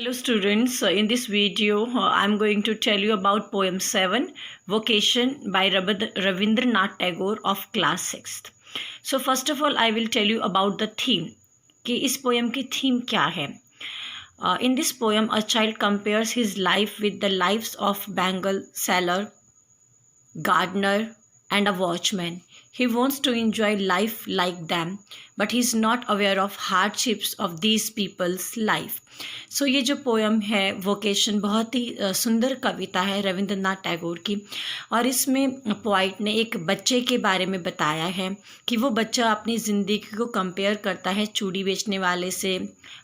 Hello students, in this video I'm going to tell you about poem 7 Vocation by Ravindranath Tagore of class 6th. So first of all I will tell you about the theme कि इस poem की theme क्या है. In this poem a child compares his life with the lives of bangle seller, gardener and a watchman. He wants to enjoy life like them, but he is not aware of hardships of these people's life. So ये जो poem है vocation बहुत ही सुंदर कविता है रविंद्रनाथ टैगोर की, और इसमें poet ने एक बच्चे के बारे में बताया है कि वो बच्चा अपनी ज़िंदगी को कंपेयर करता है चूड़ी बेचने वाले से,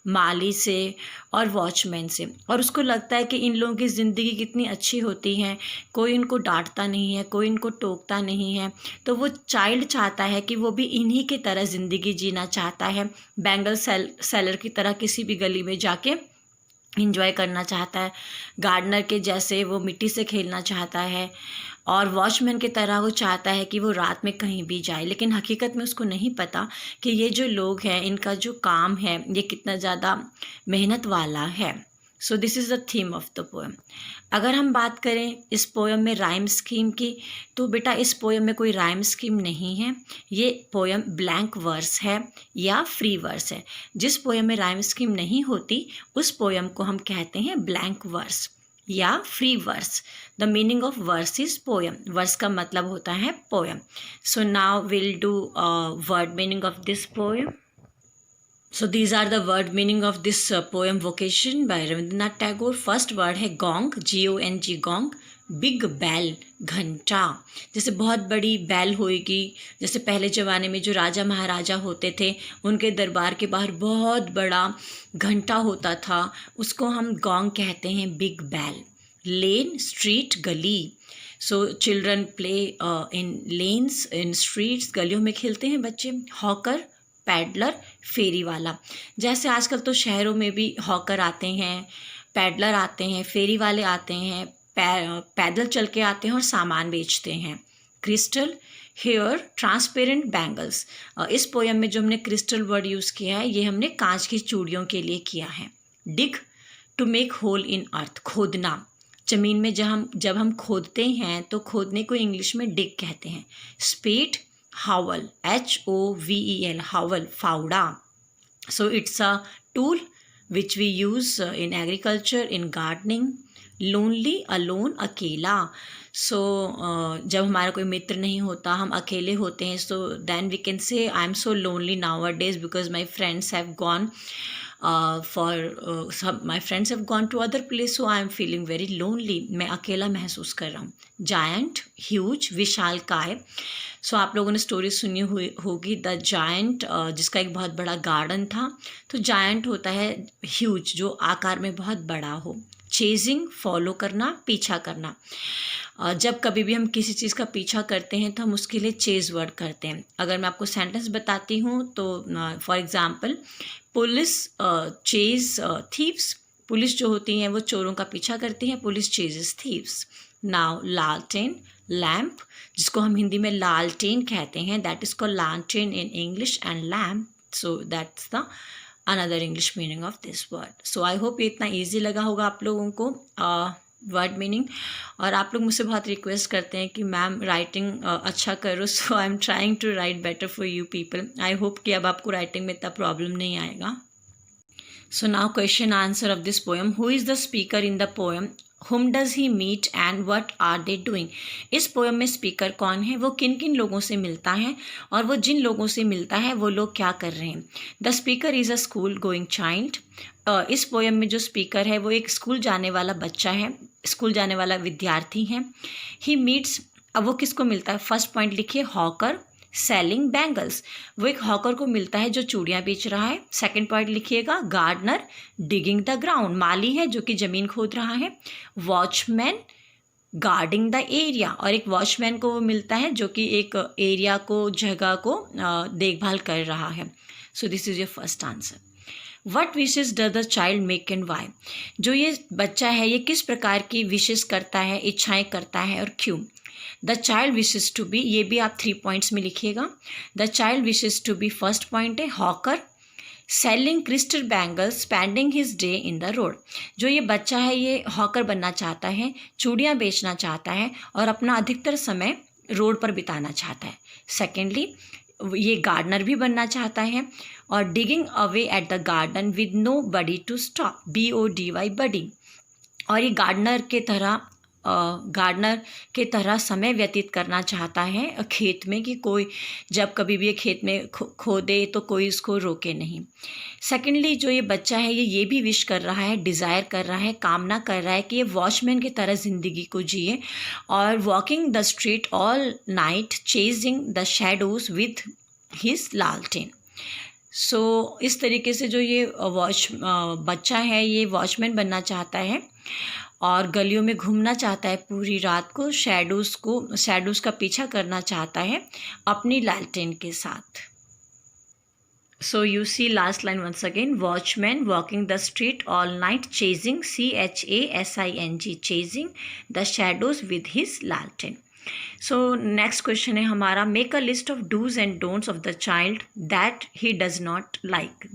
माली से और वॉचमैन से, और उसको लगता है कि इन लोगों की ज़िंदगी कितनी अच्छी होती है, कोई इनको डांटता नहीं है, कोई इनको टोकता नहीं है. तो वो चाइल्ड चाहता है कि वो भी इन्हीं की तरह ज़िंदगी जीना चाहता है, बैंगल सेलर की तरह किसी भी गली में जाके इंजॉय करना चाहता है, गार्डनर के जैसे वो मिट्टी से खेलना चाहता है, और वॉचमैन की तरह वो चाहता है कि वो रात में कहीं भी जाए. लेकिन हकीकत में उसको नहीं पता कि ये जो लोग हैं इनका जो काम है ये कितना ज़्यादा मेहनत वाला है. So this is the theme of the poem. अगर हम बात करें इस पोएम में राइम स्कीम की, तो बेटा इस पोएम में कोई राइम स्कीम नहीं है. ये पोएम ब्लैंक वर्स है या फ्री वर्स है. जिस पोएम में राइम स्कीम नहीं होती उस पोएम को हम कहते हैं ब्लैंक वर्स या free verse. The meaning of verse is poem. Verse का मतलब होता है poem. So now will do word meaning of this poem. So these are the word meaning of this poem Vocation by Ravindranath Tagore. First word है gong, G-O-N-G, gong. Big बैल, घंटा. जैसे बहुत बड़ी बैल होएगी, जैसे पहले ज़माने में जो राजा महाराजा होते थे उनके दरबार के बाहर बहुत बड़ा घंटा होता था, उसको हम गोंग कहते हैं, बिग बैल. लेन, स्ट्रीट, गली. So children play in lens, in streets, गलियों में खेलते हैं बच्चे. हॉकर, पैडलर, फेरी वाला. जैसे आजकल तो शहरों में भी हॉकर आते हैं, पैडलर आते हैं, फेरी वाले आते हैं, पैदल चल के आते हैं और सामान बेचते हैं. Crystal, hair, transparent bangles. इस पोएम में जो हमने क्रिस्टल वर्ड यूज़ किया है ये हमने कांच की चूड़ियों के लिए किया है. डिग, टू मेक होल इन अर्थ, खोदना. ज़मीन में जब हम खोदते हैं तो खोदने को इंग्लिश में डिग कहते हैं. स्पेड, howl, H-O-V-E-L, howl, फावड़ा. So it's a tool which we use in agriculture, in gardening. Lonely, alone, अकेला. So जब हमारा कोई मित्र नहीं होता, हम अकेले होते हैं, so then we can say I am so lonely nowadays because my friends have gone my friends have gone to other place, so I am feeling very lonely. मैं अकेला महसूस कर रहा हूँ. Giant, huge, विशालकाय. सो आप लोगों ने स्टोरी सुनी हुई होगी द जायंट, जिसका एक बहुत बड़ा गार्डन था. तो जायंट होता है ह्यूज, जो आकार में बहुत बड़ा हो. चेजिंग, फॉलो करना, पीछा करना. जब कभी भी हम किसी चीज़ का पीछा करते हैं तो हम उसके लिए चेज वर्ड करते हैं. अगर मैं आपको सेंटेंस बताती हूँ तो for example, police chase thieves. Police जो होती हैं वो चोरों का पीछा करती हैं, पुलिस चेजेस थीव्स. नाउ लालटेन, लैम्प, जिसको हम हिंदी में लालटेन कहते हैं, दैट इज कॉल्ड लालटेन in English, and lamp, so that's the another English meaning of this word. So I hope ये इतना ईजी लगा होगा आप लोगों को वर्ड मीनिंग. और आप लोग मुझसे बहुत रिक्वेस्ट करते हैं कि मैम राइटिंग अच्छा करो, so I am trying to write better for you people. I hope कि अब आपको राइटिंग में इतना प्रॉब्लम नहीं आएगा. So now question answer of this poem. Who is the speaker in the poem? Whom does he meet and what are they doing? इस poem में speaker कौन है, वो किन किन लोगों से मिलता है, और वो जिन लोगों से मिलता है वो लोग क्या कर रहे हैं. The speaker is a school going child. इस पोएम में जो स्पीकर है वो एक स्कूल जाने वाला बच्चा है, स्कूल जाने वाला विद्यार्थी है. ही मीट्स, अब वो किसको मिलता है? फर्स्ट पॉइंट लिखिए, हॉकर सेलिंग बैंगल्स. वो एक हॉकर को मिलता है जो चूड़ियाँ बेच रहा है. सेकंड पॉइंट लिखिएगा, गार्डनर डिगिंग द ग्राउंड, माली है जो कि ज़मीन खोद रहा है. वॉचमैन गार्डिंग द एरिया, और एक वॉचमैन को वो मिलता है जो कि एक एरिया को, जगह को देखभाल कर रहा है. So this is your first answer. What wishes does the child make and why? जो ये बच्चा है ये किस प्रकार की विशेष करता है, इच्छाएं करता है और क्यों. The child wishes to be, ये भी आप 3 पॉइंट्स में लिखिएगा. The child wishes to be, first point है hawker. Selling crystal bangles, spending his day in the road. जो ये बच्चा है ये हॉकर बनना चाहता है, चूड़ियाँ बेचना चाहता है और अपना अधिकतर समय रोड पर बिताना चाहता है। सेकेंडली, ये गार्डनर भी बनना चाहता है और digging away at the garden with no body to stop, BODY body. और ये गार्डनर के तरह समय व्यतीत करना चाहता है खेत में, कि कोई जब कभी भी ये खेत में खोदे तो कोई इसको रोके नहीं। सेकेंडली, जो ये बच्चा है ये भी विश कर रहा है, डिज़ायर कर रहा है, कामना कर रहा है कि ये वॉचमैन की तरह ज़िंदगी को जिए और walking the street all night chasing the shadows with his लालटेन। सो इस तरीके से जो ये बच्चा है ये वॉचमैन बनना चाहता है और गलियों में घूमना चाहता है पूरी रात को, शैडोज़ का पीछा करना चाहता है अपनी लालटेन के साथ। So you see last line once again, watchman walking the street all night chasing, CHASING, chasing the shadows with his lantern. So next question है हमारा, make a list of do's and don'ts of the child that he does not like.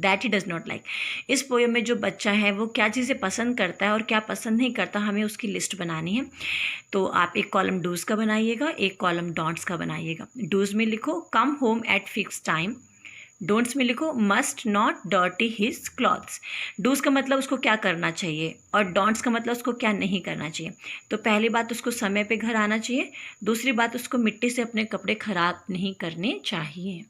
इस poem में जो बच्चा है वो क्या चीज़ें पसंद करता है और क्या पसंद नहीं करता, हमें उसकी लिस्ट बनानी है। तो आप एक कॉलम डूज़ का बनाइएगा, एक कॉलम डोंट्स का बनाइएगा। डूज़ में लिखो come home at fix time, don'ts में लिखो must not dirty his clothes. Dos का मतलब उसको क्या करना चाहिए और डोंट्स का मतलब उसको क्या नहीं करना चाहिए। तो पहली बात, उसको समय पे घर आना चाहिए। दूसरी बात, उसको मिट्टी से अपने कपड़े खराब नहीं करने चाहिए।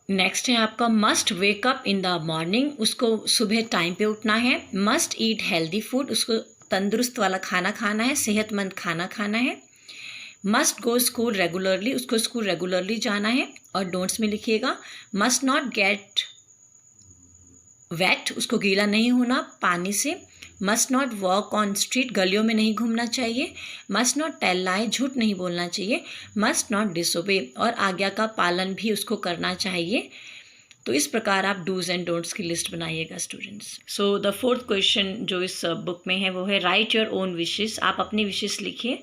नेक्स्ट है आपका must wake up in the morning, उसको सुबह टाइम पे उठना है। मस्ट ईट हेल्दी फूड, उसको तंदुरुस्त वाला खाना खाना है, सेहतमंद खाना खाना है। मस्ट गो स्कूल रेगुलरली, उसको स्कूल रेगुलरली जाना है। और डोंट्स में लिखिएगा मस्ट नॉट गेट वेट, उसको गीला नहीं होना पानी से। Must not walk on street, गलियों में नहीं घूमना चाहिए। मस्ट नॉट टेल लाई, झूठ नहीं बोलना चाहिए। मस्ट नॉट डिसोबे, और आज्ञा का पालन भी उसको करना चाहिए। तो इस प्रकार आप डूज एंड डोंट्स की लिस्ट बनाइएगा students. So the fourth question जो इस बुक में है वो है राइट योर ओन विशेस, आप अपनी विशेस लिखिए।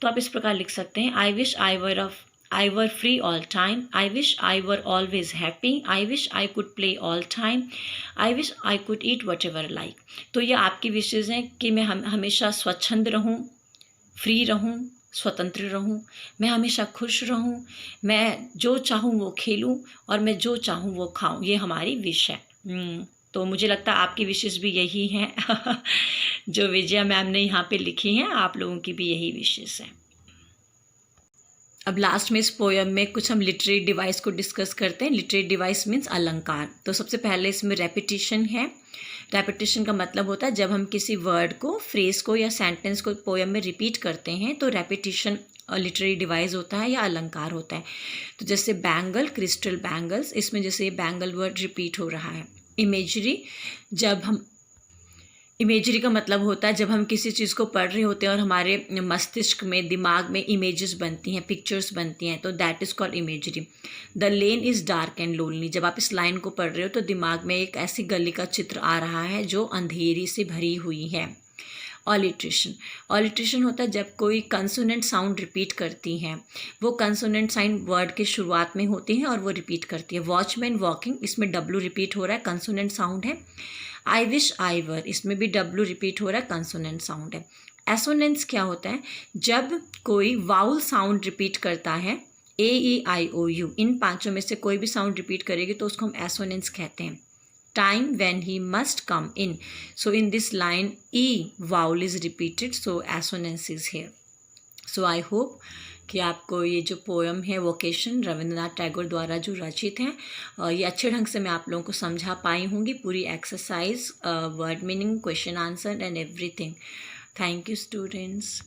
तो आप इस प्रकार लिख सकते हैं, I wish I were free all time, I wish I were always happy, I wish I could play all time, I wish I could eat what ever like. तो ये आपकी विशेज़ हैं कि मैं हमेशा स्वच्छंद रहूँ, फ्री रहूँ, स्वतंत्र रहूँ, मैं हमेशा खुश रहूँ, मैं जो चाहूँ वो खेलूँ और मैं जो चाहूँ वो खाऊँ। ये हमारी विश है। तो मुझे लगता है आपकी विशेज़ भी यही हैं जो विजया मैम ने यहाँ पे लिखी हैं, आप लोगों की भी यही विशेज़ हैं। अब लास्ट में इस पोएम में कुछ हम लिटरेरी डिवाइस को डिस्कस करते हैं। लिटरेरी डिवाइस मीन्स अलंकार। तो सबसे पहले इसमें रेपिटिशन है। रेपिटिशन का मतलब होता है जब हम किसी वर्ड को, फ्रेज को या सेंटेंस को पोएम में रिपीट करते हैं तो रेपिटिशन लिटरेरी डिवाइस होता है या अलंकार होता है। तो जैसे बैंगल, क्रिस्टल बैंगल्स, इसमें जैसे बैंगल वर्ड रिपीट हो रहा है। इमेजरी का मतलब होता है जब हम किसी चीज़ को पढ़ रहे होते हैं और हमारे मस्तिष्क में, दिमाग में इमेजेस बनती हैं, पिक्चर्स बनती हैं, तो that is called imagery. The lane is dark and lonely, जब आप इस लाइन को पढ़ रहे हो तो दिमाग में एक ऐसी गली का चित्र आ रहा है जो अंधेरी से भरी हुई है। ऑलिट्रेशन होता है जब कोई कंसोनेंट साउंड रिपीट करती हैं, वो कंसोनेंट साउंड वर्ड के शुरुआत में होती हैं और वो रिपीट करती है। वॉचमैन वॉकिंग, इसमें W रिपीट हो रहा है, कंसोनेंट साउंड है। आई विश आई वर, इसमें भी W रिपीट हो रहा है, कंसोनेंट साउंड है। एसोनेंस क्या होता है, जब कोई वाउल साउंड रिपीट करता है, AEIOU, इन पांचों में से कोई भी साउंड रिपीट करेगी तो उसको हम एसोनेंस कहते हैं। Time when he must come in, so in this line E vowel is repeated, so assonance is here. So I hope कि आपको ये जो पोएम है वोकेशन रविंद्रनाथ टैगोर द्वारा जो रचित हैं ये अच्छे ढंग से मैं आप लोगों को समझा पाई होंगी। पूरी exercise, word meaning, question answer and everything. Thank you students.